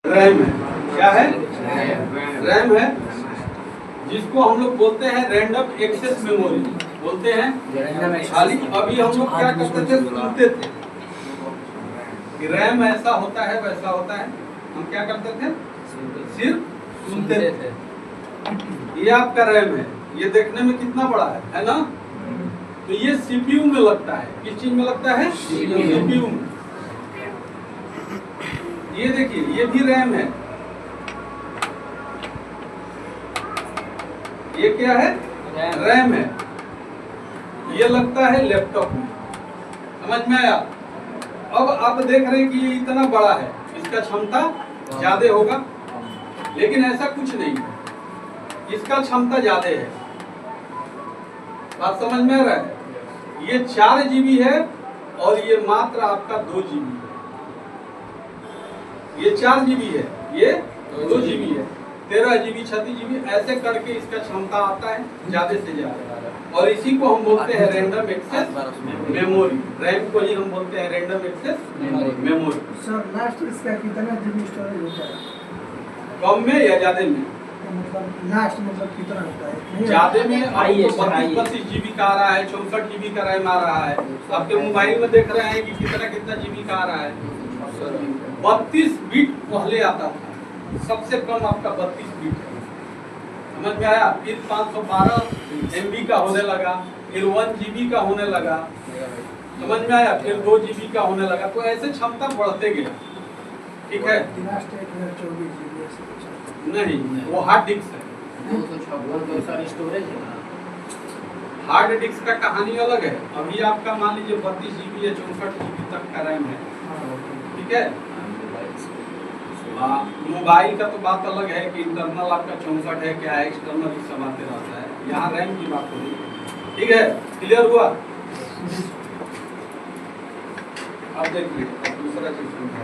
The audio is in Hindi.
रैम है। क्या है? रैम है, जिसको हम लोग बोलते हैं रैंडम एक्सेस मेमोरी बोलते हैं। खाली अभी हम लोग क्या करते थे, सुनते थे कि रैम ऐसा होता है वैसा होता है। हम क्या करते थे? सिर्फ सुनते थे। ये आपका रैम है, ये देखने में कितना बड़ा है ना? तो ये सीपीयू में लगता है। किस चीज में लगता है? सीपीयू में। ये देखिए, ये भी रैम है। ये क्या है? रैम है। ये लगता है लैपटॉप में। समझ में आया? अब आप देख रहे हैं कि ये इतना बड़ा है, इसका क्षमता ज्यादा होगा, लेकिन ऐसा कुछ नहीं है, इसका क्षमता ज्यादा है। बात समझ में आ रहा है? ये 4 GB है और ये मात्र आपका 2 GB है। ये 4 GB है, ये 2 GB है। 13 GB 36 GB ऐसे करके इसका क्षमता आता है ज्यादा से ज्यादा, और इसी को हम बोलते हैं रैंडम एक्सेस मेमोरी। रैम को ही हम बोलते हैं random access memory. Sir last इसका कितना जीबी स्टोरेज होता है? कम में या ज्यादा में? मतलब लास्ट मतलब कितना होता है? ज्यादा में 32 GB का आ रहा है, 64 GB का रैम आ रहा है। आपके मोबाइल में देख रहे हैं कि कितना GB का आ रहा है। 32 बिट पहले आता था, सबसे कम आपका 32 बिट है। समझ में आया? फिर 512 MB का होने लगा, फिर 1 GB का होने लगा। समझ में आया? फिर 2 GB का होने लगा। तो ऐसे क्षमता बढ़ते गया। ठीक है? नहीं, वो हार्ड डिस्क है। स्टोरेज है। हार्ड डिस्क का कहानी अलग है। अभी आपका मान लीजिए 32 GB या 64 GB तक का रैम है। ठीक है? मोबाइल का तो बात अलग है कि इंटरनल आपका 64 है, क्या है, एक्सटर्नल ही सब आते रहता है। यहाँ रैम की बात हो रही है। ठीक है? क्लियर हुआ? अब देखिए दूसरा चीज समझा।